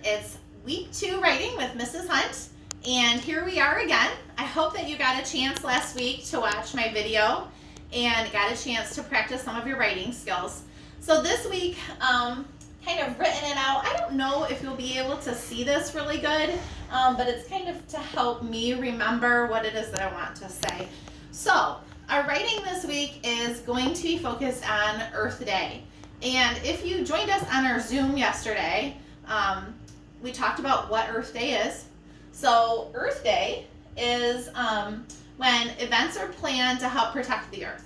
It's week 2 writing with Mrs. Hunt, and here we are again. I hope that you got a chance last week to watch my video and got a chance to practice some of your writing skills. So this week, kind of written it out. I don't know if you'll be able to see this really good, but it's kind of to help me remember what it is that I want to say. So our writing this week is going to be focused on Earth Day. And if you joined us on our Zoom yesterday, we talked about what Earth Day is. So Earth Day is when events are planned to help protect the Earth.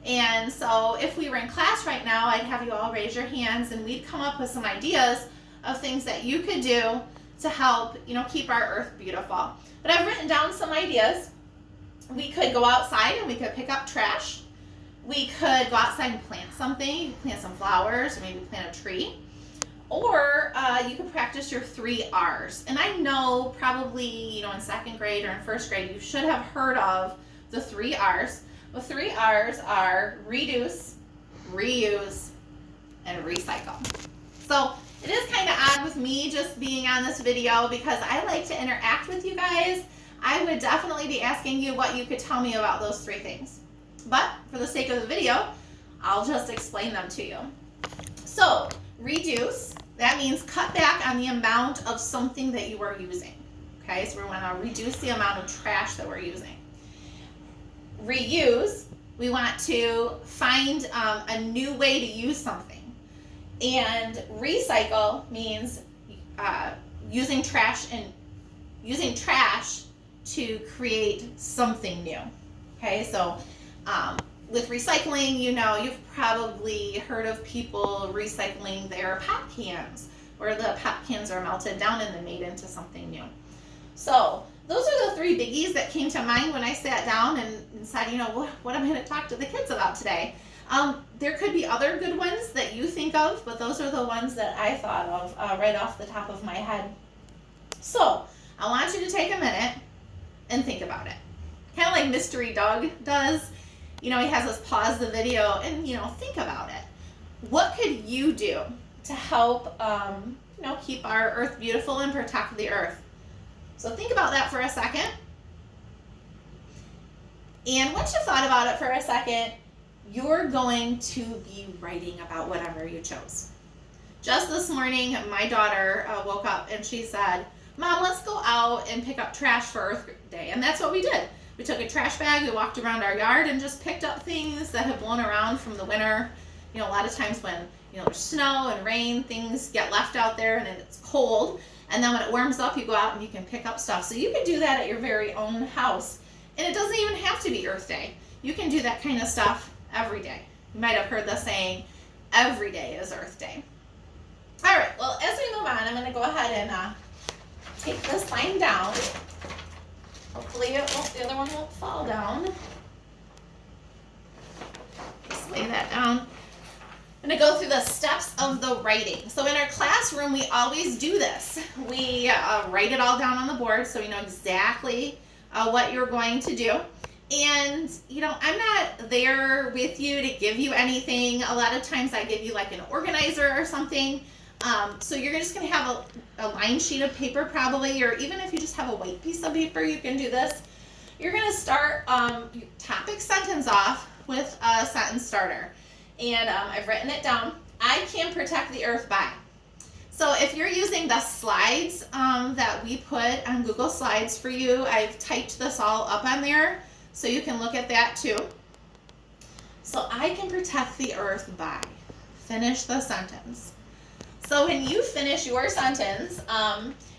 And so if we were in class right now, I'd have you all raise your hands and we'd come up with some ideas of things that you could do to help, keep our Earth beautiful. But I've written down some ideas. We could go outside and we could pick up trash. We could go outside and plant something, plant some flowers, or maybe plant a tree. Or you could practice your 3 R's. And I know probably, in second grade or in first grade, you should have heard of the 3 R's. The 3 R's are reduce, reuse, and recycle. So it is kind of odd with me just being on this video because I like to interact with you guys. I would definitely be asking you what you could tell me about those 3 things. But for the sake of the video, I'll just explain them to you. So reduce, that means cut back on the amount of something that you are using. Okay, so we want to reduce the amount of trash that we're using. Reuse, we want to find a new way to use something. And recycle means using trash to create something new. Okay, so with recycling, you've probably heard of people recycling their pop cans, where the pop cans are melted down and then made into something new. So those are the 3 biggies that came to mind when I sat down and said, what am I going to talk to the kids about today? There could be other good ones that you think of, but those are the ones that I thought of right off the top of my head. So I want you to take a minute and think about it. Kind of like Mystery Doug does. He has us pause the video and, think about it. What could you do to help, keep our Earth beautiful and protect the Earth? So think about that for a second. And once you've thought about it for a second, you're going to be writing about whatever you chose. Just this morning, my daughter woke up and she said, "Mom, let's go out and pick up trash for Earth Day." And that's what we did. We took a trash bag, we walked around our yard and just picked up things that have blown around from the winter. A lot of times when, there's snow and rain, things get left out there and it's cold. And then when it warms up, you go out and you can pick up stuff. So you can do that at your very own house. And it doesn't even have to be Earth Day. You can do that kind of stuff every day. You might have heard the saying, every day is Earth Day. All right, well, as we move on, I'm going to go ahead and take this line down. Hopefully the other one won't fall down. Just lay that down. I'm going to go through the steps of the writing. So in our classroom, we always do this. We write it all down on the board so we know exactly what you're going to do. And, I'm not there with you to give you anything. A lot of times I give you like an organizer or something. So you're just going to have a line sheet of paper probably, or even if you just have a white piece of paper, you can do this. You're going to start topic sentence off with a sentence starter. And I've written it down. I can protect the Earth by. So if you're using the slides that we put on Google Slides for you, I've typed this all up on there so you can look at that too. So I can protect the Earth by. Finish the sentence. So when you finish your sentence,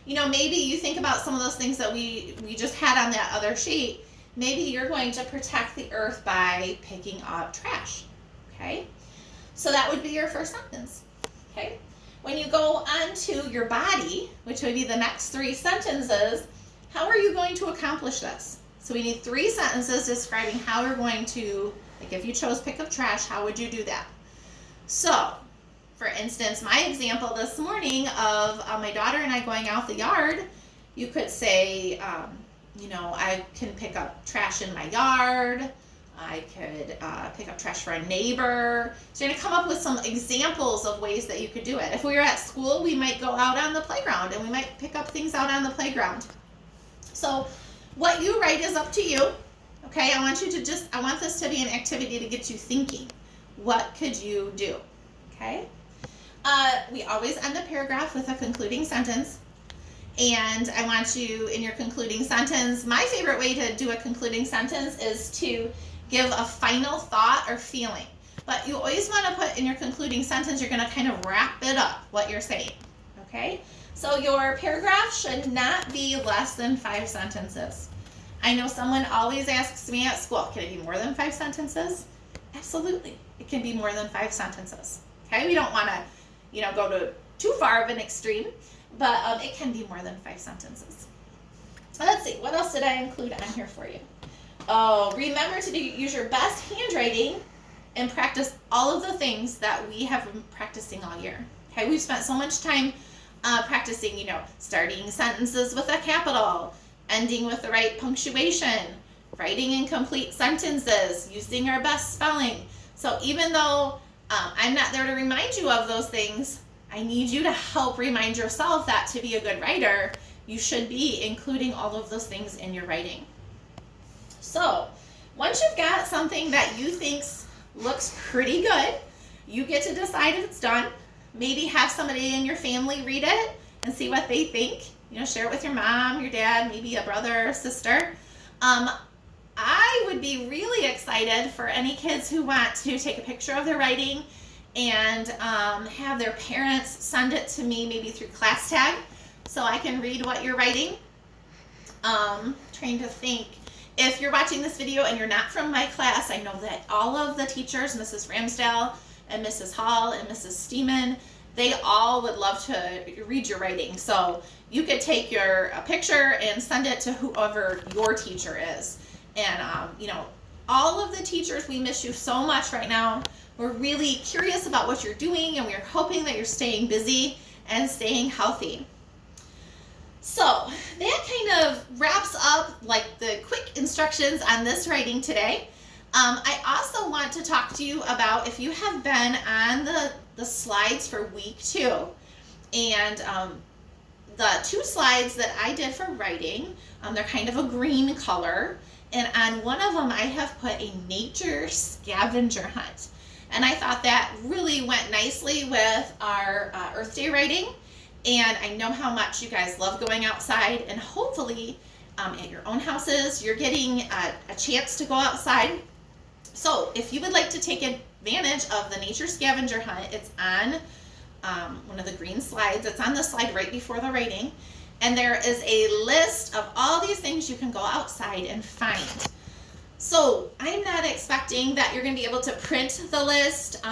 maybe you think about some of those things that we just had on that other sheet. Maybe you're going to protect the Earth by picking up trash. Okay, so that would be your first sentence. Okay, when you go on to your body, which would be the next 3 sentences, how are you going to accomplish this? So we need 3 sentences describing how you're going to, like if you chose pick up trash, how would you do that? So, for instance, my example this morning of my daughter and I going out the yard, you could say, I can pick up trash in my yard. I could pick up trash for a neighbor. So you're going to come up with some examples of ways that you could do it. If we were at school, we might go out on the playground and we might pick up things out on the playground. So what you write is up to you. Okay, I want this to be an activity to get you thinking. What could you do? Okay. We always end a paragraph with a concluding sentence. And I want you, in your concluding sentence, my favorite way to do a concluding sentence is to give a final thought or feeling. But you always want to put in your concluding sentence, you're going to kind of wrap it up, what you're saying. Okay? So your paragraph should not be less than 5 sentences. I know someone always asks me at school, can it be more than 5 sentences? Absolutely. It can be more than 5 sentences. Okay? We don't want to, go to too far of an extreme, but it can be more than 5 sentences. Let's see, what else did I include on here for you? Oh, remember to use your best handwriting and practice all of the things that we have been practicing all year. Okay, we've spent so much time practicing, starting sentences with a capital, ending with the right punctuation, writing in complete sentences, using our best spelling. So even though I'm not there to remind you of those things, I need you to help remind yourself that to be a good writer, you should be including all of those things in your writing. So once you've got something that you think looks pretty good, you get to decide if it's done. Maybe have somebody in your family read it and see what they think. Share it with your mom, your dad, maybe a brother or sister. I would be really excited for any kids who want to take a picture of their writing and have their parents send it to me, maybe through ClassTag, so I can read what you're writing. Trying to think. If you're watching this video and you're not from my class, I know that all of the teachers, Mrs. Ramsdale and Mrs. Hall and Mrs. Steeman, they all would love to read your writing. So you could take your picture and send it to whoever your teacher is. And, all of the teachers, we miss you so much right now. We're really curious about what you're doing, and we're hoping that you're staying busy and staying healthy. So that kind of wraps up the quick instructions on this writing today. I also want to talk to you about if you have been on the slides for week 2, and the 2 slides that I did for writing, they're kind of a green color, and on one of them I have put a nature scavenger hunt. And I thought that really went nicely with our Earth Day writing. And I know how much you guys love going outside, and hopefully at your own houses, you're getting a chance to go outside. So if you would like to take advantage of the nature scavenger hunt, it's on one of the green slides. It's on the slide right before the writing. And there is a list of all these things you can go outside and find. So I'm not expecting that you're going to be able to print the list.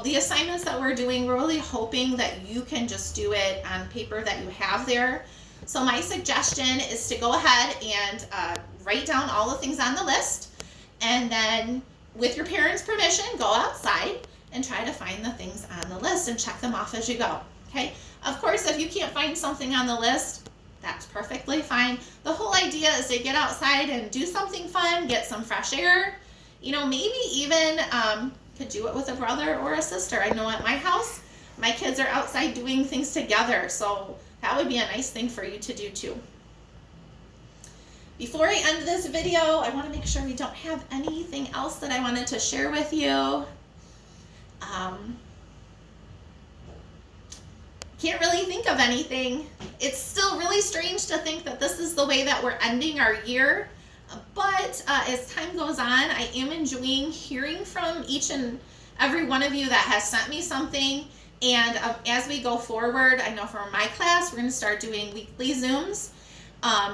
The assignments that we're doing, we're really hoping that you can just do it on paper that you have there. So my suggestion is to go ahead and write down all the things on the list, and then with your parents' permission, go outside and try to find the things on the list and check them off as you go. Okay? Of course, if you can't find something on the list, that's perfectly fine. The whole idea is to get outside and do something fun, get some fresh air. Maybe even could do it with a brother or a sister. I know at my house, my kids are outside doing things together, so that would be a nice thing for you to do too. Before I end this video, I want to make sure we don't have anything else that I wanted to share with you. Can't really think of anything. It's still really strange to think that this is the way that we're ending our year. But as time goes on, I am enjoying hearing from each and every one of you that has sent me something. And as we go forward, I know for my class, we're going to start doing weekly Zooms.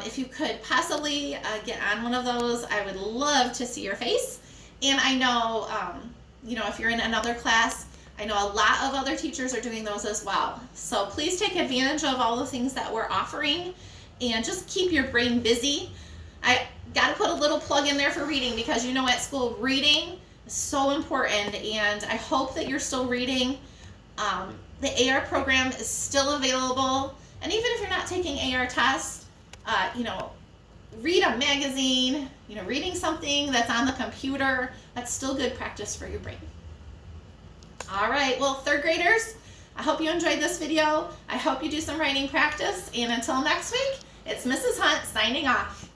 If you could possibly get on one of those, I would love to see your face. And I know, if you're in another class, I know a lot of other teachers are doing those as well. So please take advantage of all the things that we're offering and just keep your brain busy. I got to put a little plug in there for reading, because at school, reading is so important, and I hope that you're still reading. The AR program is still available, and even if you're not taking AR tests, read a magazine, reading something that's on the computer, that's still good practice for your brain. All right, well, third graders, I hope you enjoyed this video. I hope you do some writing practice, and until next week, it's Mrs. Hunt signing off.